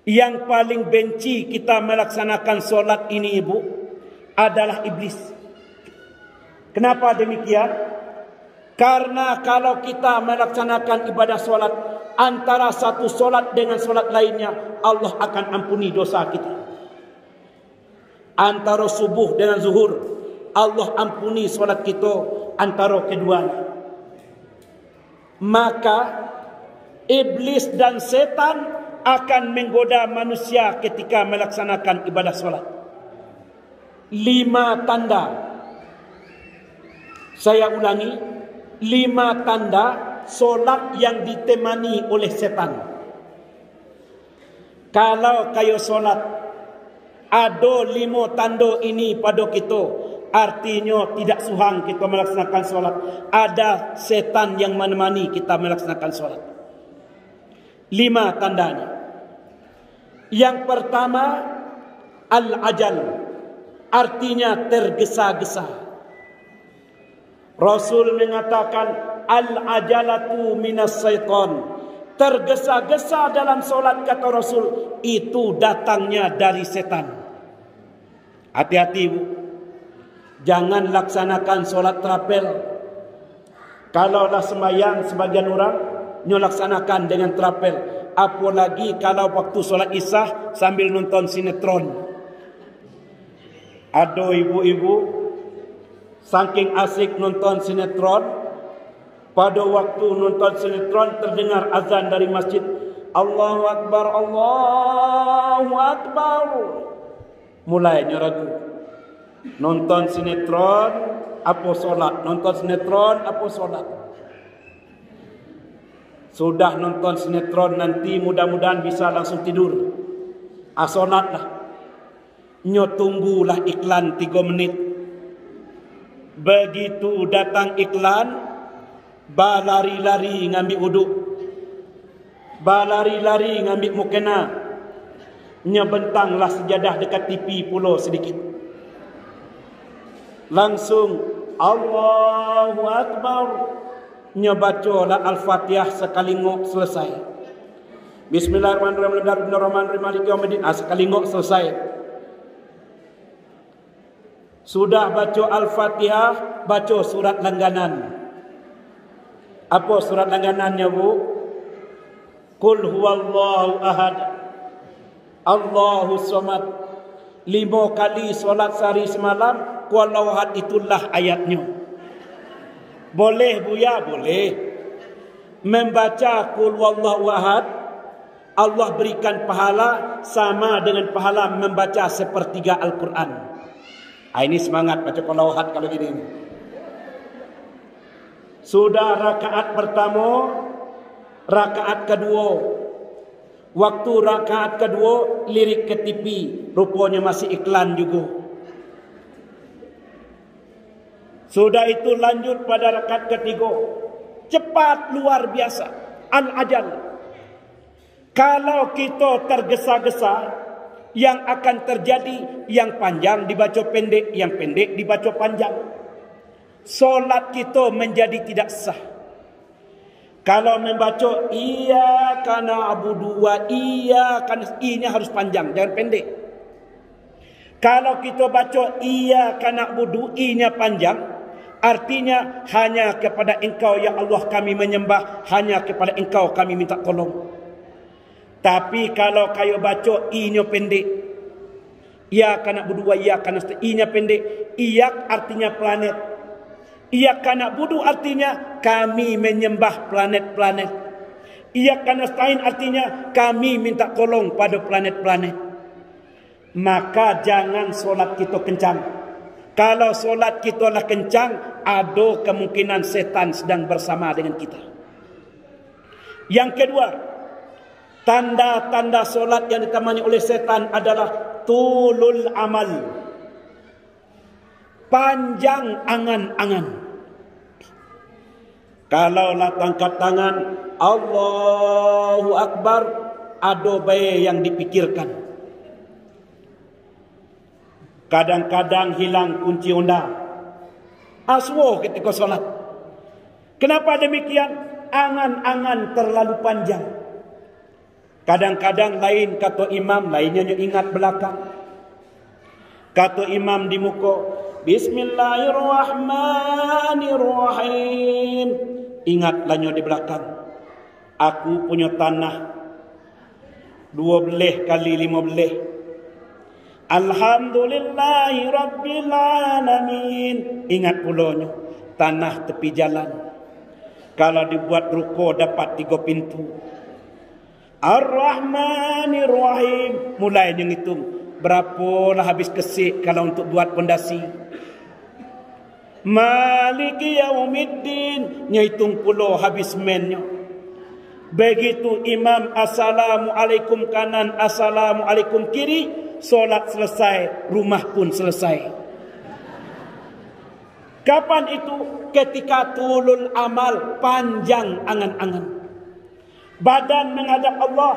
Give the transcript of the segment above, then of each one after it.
Yang paling benci kita melaksanakan solat ini, ibu, adalah iblis. Kenapa demikian? Karena kalau kita melaksanakan ibadah solat, antara satu solat dengan solat lainnya, Allah akan ampuni dosa kita. Antara subuh dengan zuhur, Allah ampuni solat kita antara keduanya. Maka iblis dan setan akan menggoda manusia ketika melaksanakan ibadah solat. 5 tanda. Saya ulangi, 5 tanda solat yang ditemani oleh setan. Kalau kayo solat ada 5 tanda ini pada kita, artinya tidak suhang kita melaksanakan solat. Ada setan yang menemani kita melaksanakan solat. 5 tandanya. Yang pertama, al-ajal, artinya tergesa-gesa. Rasul mengatakan al-ajalatu minas syaitan. Tergesa-gesa dalam solat, kata Rasul, itu datangnya dari setan. Hati-hati, ibu. Jangan laksanakan solat terapel. Kalaulah sembahyang sebagian orang nyo laksanakan dengan terapel, apalagi kalau waktu solat isya sambil nonton sinetron. Ada ibu-ibu saking asik nonton sinetron, pada waktu nonton sinetron terdengar azan dari masjid, Allahu Akbar, Allahu Akbar. Mulai ragu. Nonton sinetron apa solat, nonton sinetron apa solat. Sudah nonton sinetron, nanti mudah-mudahan bisa langsung tidur. Solatlah. Nyo tunggulah iklan 3 menit. Begitu datang iklan, balari-lari ngambil uduk, balari-lari ngambil mukena. Nyo bentanglah sejadah dekat TV pulau sedikit. Langsung Allahu Akbar. Nya bacalah Al-Fatihah sekali ngok selesai. Bismillahirrahmanirrahim. Maliki yaumiddin. Sekali ngok selesai. Sudah baca Al-Fatihah, baca surat langganan. Apa surat langganannya, bu? Qul huwallahu ahad, Allahu samad. 5 kali solat sehari semalam, qul huwallahu ahad, itulah ayatnya. Boleh, Buya? Boleh. Membaca Qul Huwallahu Ahad, Allah berikan pahala sama dengan pahala membaca sepertiga Al-Quran. Ini semangat baca Qul Huwallahu Ahad kalau gini. Sudah rakaat pertama, rakaat kedua. Waktu rakaat kedua, lirik ke TV. Rupanya masih iklan juga. Sudah itu lanjut pada rakaat ketiga. Cepat luar biasa. Al-ajal. Kalau kita tergesa-gesa, yang akan terjadi, yang panjang dibaca pendek, yang pendek dibaca panjang. Solat kita menjadi tidak sah. Kalau membaca iyyaka na'budu wa iyyaka nasta'in, harus panjang, jangan pendek. Kalau kita baca iyyaka na'budu, i-nya panjang, artinya hanya kepada Engkau ya Allah kami menyembah, hanya kepada Engkau kami minta tolong. Tapi kalau kayo baca i-nya pendek, iyyaka na'budu wa iyyaka nasta'in, i-nya pendek, iyak artinya planet, iyyaka na'budu artinya kami menyembah planet-planet, iyyaka nasta'in artinya kami minta tolong pada planet-planet. Maka jangan solat kita kencang. Kalau solat kita lah kencang, ada kemungkinan setan sedang bersama dengan kita. Yang kedua, tanda-tanda solat yang ditemani oleh setan adalah tulul amal, panjang angan-angan. Kalau lah tangkat tangan Allahu Akbar, ada baik yang dipikirkan. Kadang-kadang hilang kunci Honda. Aswo ketika solat. Kenapa demikian? Angan-angan terlalu panjang. Kadang-kadang lain kata imam, lainnya ingat belakang. Kata imam di muka, Bismillahirrahmanirrahim. Ingatlah di belakang. Aku punya tanah 12 kali 15. Alhamdulillahi Rabbil Alamin. Ingat pulanya tanah tepi jalan. Kalau dibuat ruko dapat 3 pintu. Ar-Rahmanir-Rahim. Mulai dia ngitung berapalah habis kesik kalau untuk buat pondasi. Maliki Yaumiddin. Ngitung pula habis mennya. Begitu imam assalamualaikum kanan, assalamualaikum kiri, solat selesai, rumah pun selesai. Kapan itu? Ketika tulul amal, panjang angan-angan. Badan menghadap Allah,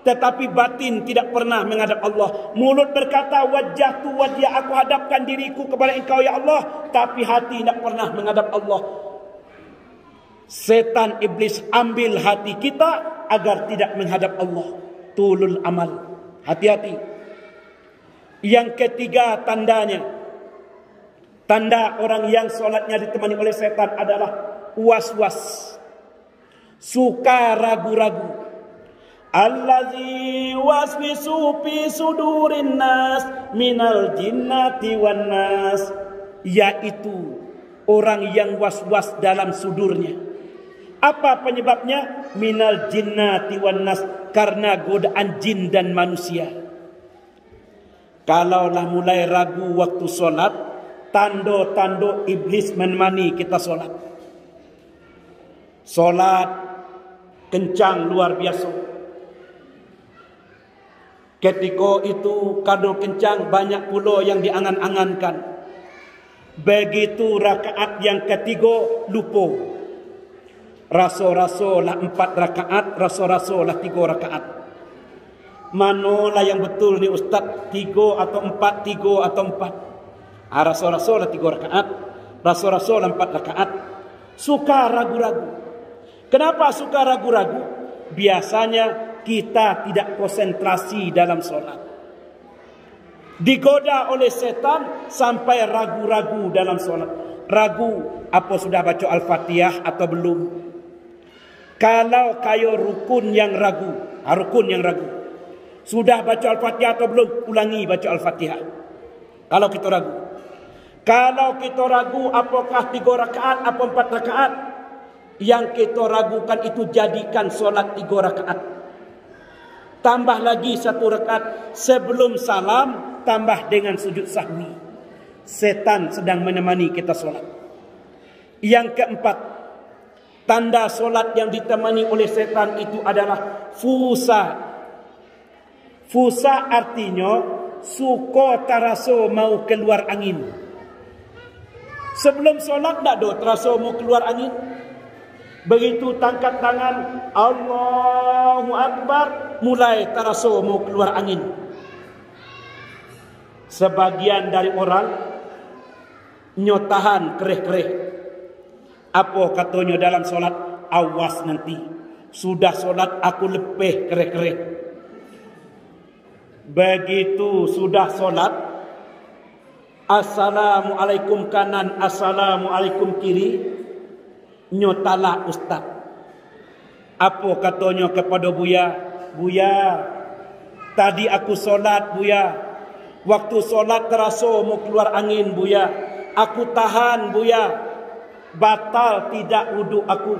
tetapi batin tidak pernah menghadap Allah. Mulut berkata, wajah tu wajah, aku hadapkan diriku kepada engkau ya Allah, tapi hati tidak pernah menghadap Allah. Setan iblis ambil hati kita agar tidak menghadap Allah. Tulul amal. Hati-hati. Yang ketiga tandanya, tanda orang yang solatnya ditemani oleh setan adalah was-was, suka ragu-ragu. Allazi waswisu fi sudurin nas minal jinnati wan nas, yaitu orang yang was-was dalam sudurnya. Apa penyebabnya? Minal jinnati wan nas, karena godaan jin dan manusia. Kalaulah mulai ragu waktu solat, tanda-tanda iblis menemani kita solat. Solat kencang luar biasa. Ketika itu kadang kencang, banyak pula yang diangan-angankan. Begitu rakaat yang ketiga lupa. Rasa-rasa lah 4 rakaat, rasa-rasa lah 3 rakaat. Manalah yang betul ni ustaz, 3 atau 4, 3 atau 4. Rasa-rasa lah 3 rakaat, rasa-rasa lah 4 rakaat. Suka ragu-ragu. Kenapa suka ragu-ragu? Biasanya kita tidak konsentrasi dalam solat. Digoda oleh setan sampai ragu-ragu dalam solat. Ragu apa sudah baca Al-Fatihah atau belum. Kalau kayo rukun yang ragu, sudah baca Al-Fatihah atau belum, ulangi baca Al-Fatihah. Kalau kita ragu. Kalau kita ragu apakah 3 rakaat atau 4 rakaat, yang kita ragukan itu jadikan solat 3 rakaat. Tambah lagi 1 rakaat sebelum salam, tambah dengan sujud sahwi. Setan sedang menemani kita solat. Yang keempat, tanda solat yang ditemani oleh setan itu adalah fusa. Fusa artinya suka taraso mau keluar angin. Sebelum solat tak ada terasa mau keluar angin. Begitu tangkat tangan Allahu Akbar, mulai terasa mau keluar angin. Sebagian dari orang nyotahan kereh-kereh. Apa katanya dalam solat? Awas nanti, sudah solat aku lepeh kereh-kereh. Begitu sudah solat, assalamualaikum kanan, assalamualaikum kiri, nyotalah ustaz. Apa katanya kepada Buya? Buya, tadi aku solat Buya. Waktu solat terasa mau keluar angin Buya. Aku tahan Buya. Batal tidak wuduk aku.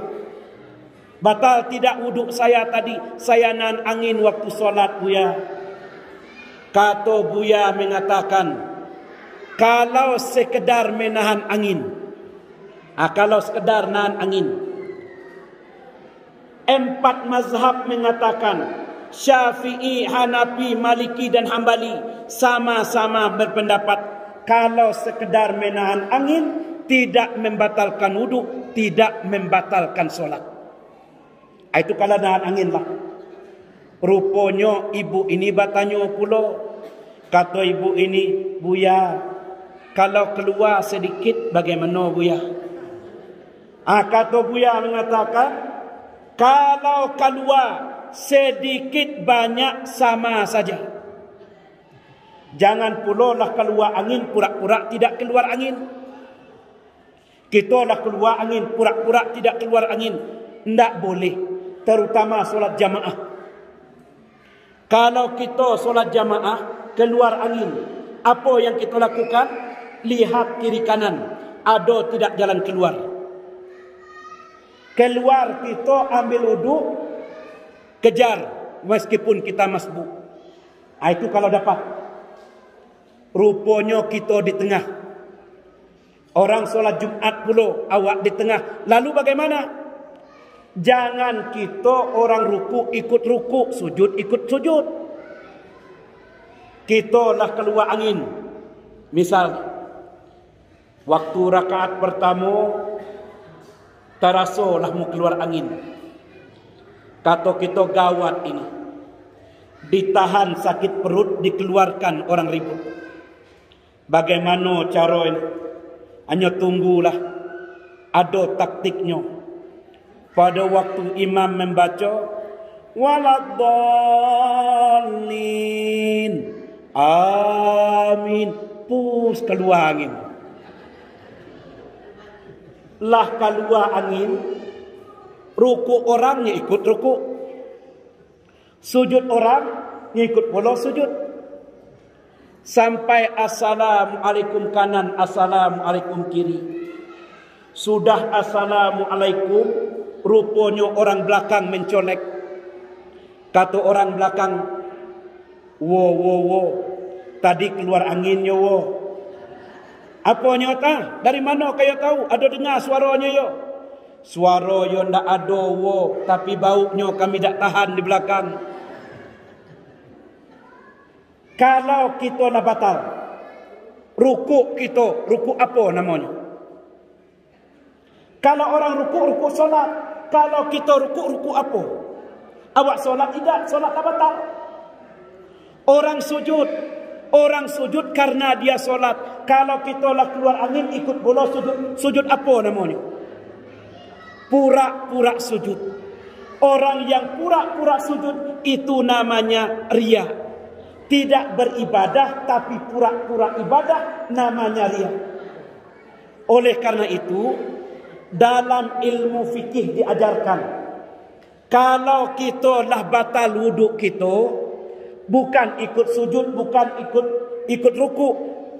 Batal tidak wuduk saya tadi. Saya nahan angin waktu solat Buya. Kata Buya mengatakan, kalau sekedar menahan angin, kalau sekedar nahan angin, 4 mazhab mengatakan, Syafi'i, Hanafi, Maliki dan Hambali sama-sama berpendapat kalau sekedar menahan angin tidak membatalkan wuduk, tidak membatalkan solat. Itu kalau nahan angin lah. Rupanya ibu ini bertanya pula. Kata ibu ini, Buya, kalau keluar sedikit bagaimana Buya? Kata Buya mengatakan, kalau keluar sedikit banyak sama saja. Jangan pula lah keluar angin pura-pura tidak keluar angin. Kita lah keluar angin pura-pura tidak keluar angin. Tidak boleh. Terutama solat jamaah. Kalau kita solat jamaah keluar angin, apa yang kita lakukan? Lihat kiri kanan, ada tidak jalan keluar. Keluar kita ambil wuduk, kejar meskipun kita masbuk. Itu kalau dapat. Rupanya kita di tengah. Orang solat Jumat pula awak di tengah. Lalu bagaimana? Jangan kita orang ruku ikut ruku, sujud ikut sujud. Kita lah keluar angin. Misal waktu rakaat pertama terasa lah mau keluar angin. Kata kita gawat ini. Ditahan sakit perut, dikeluarkan orang ribut. Bagaimana cara ini? Hanya tunggulah. Ada taktiknya. Pada waktu imam membaca waladdallin, amin, pus keluar angin. Lah keluar angin, ruku orangnya ikut ruku, sujud orang ngikut pula sujud. Sampai assalamualaikum kanan, assalamualaikum kiri. Sudah assalamualaikum, rupanya orang belakang mencolek. Kata orang belakang, wo, tadi keluar anginnya wo. Apa nyata? Dari mana kaya tahu? Ada dengar suaranya yo? Suara yo ndak ada wo, tapi baunya kami tak tahan di belakang. Kalau kita nak batal ruku kita, ruku apa namanya? Kalau orang ruku solat. Kalau kita ruku apa? Awak solat tidak, solat tak batal. Orang sujud karena dia solat. Kalau kita lah keluar angin ikut bola sujud. Sujud apa namanya? Pura-pura sujud. Orang yang pura-pura sujud itu namanya riya. Tidak beribadah tapi pura-pura ibadah, namanya riya. Oleh karena itu dalam ilmu fikih diajarkan, kalau kita lah batal wuduk kita, bukan ikut sujud, bukan ikut ruku,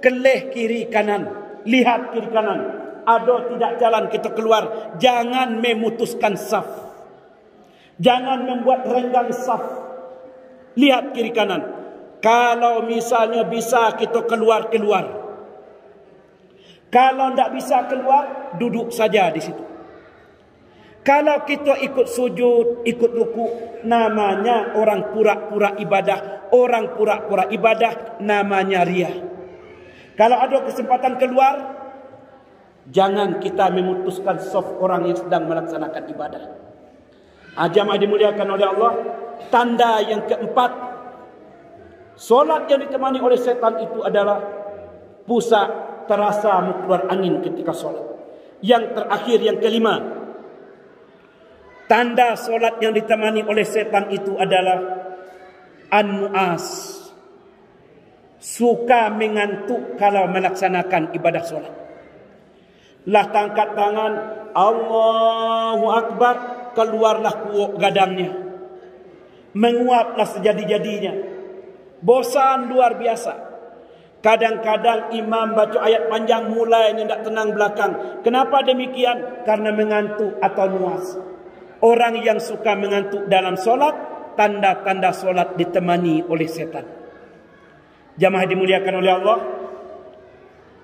keleh kiri kanan, lihat kiri kanan, ada tidak jalan kita keluar. Jangan memutuskan saf, jangan membuat renggang saf. Lihat kiri kanan. Kalau misalnya bisa kita keluar. Kalau tidak bisa keluar, duduk saja di situ. Kalau kita ikut sujud, ikut ruku, namanya orang pura-pura ibadah. Orang pura-pura ibadah namanya riya. Kalau ada kesempatan keluar, jangan kita memutuskan saf orang yang sedang melaksanakan ibadah. Jamaah dimuliakan oleh Allah. Tanda yang keempat, solat yang ditemani oleh setan itu adalah pusat terasa mau keluar angin ketika solat. Yang terakhir, yang kelima, tanda solat yang ditemani oleh setan itu adalah an-nu'as, suka mengantuk kalau melaksanakan ibadah solat. Lah tangkat tangan, Allahu Akbar, keluarlah kuok gadangnya, menguaplah sejadi-jadinya. Bosan luar biasa. Kadang-kadang imam baca ayat panjang mulai tidak tenang belakang. Kenapa demikian? Karena mengantuk atau nuas. Orang yang suka mengantuk dalam solat, tanda-tanda solat ditemani oleh setan. Jamaah dimuliakan oleh Allah,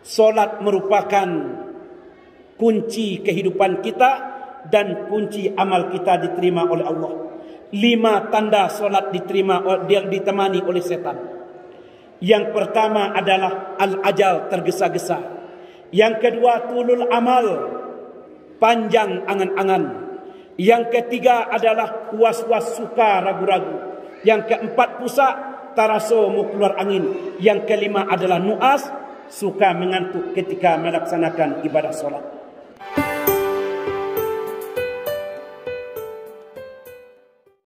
solat merupakan kunci kehidupan kita dan kunci amal kita diterima oleh Allah. 5 tanda solat diterima yang ditemani oleh setan. Yang pertama adalah al-ajal, tergesa-gesa. Yang kedua tulul amal, panjang angan-angan. Yang ketiga adalah was-was, suka, ragu-ragu. Yang keempat pusat, taraso mau keluar angin. Yang kelima adalah nuas, suka mengantuk ketika melaksanakan ibadah solat.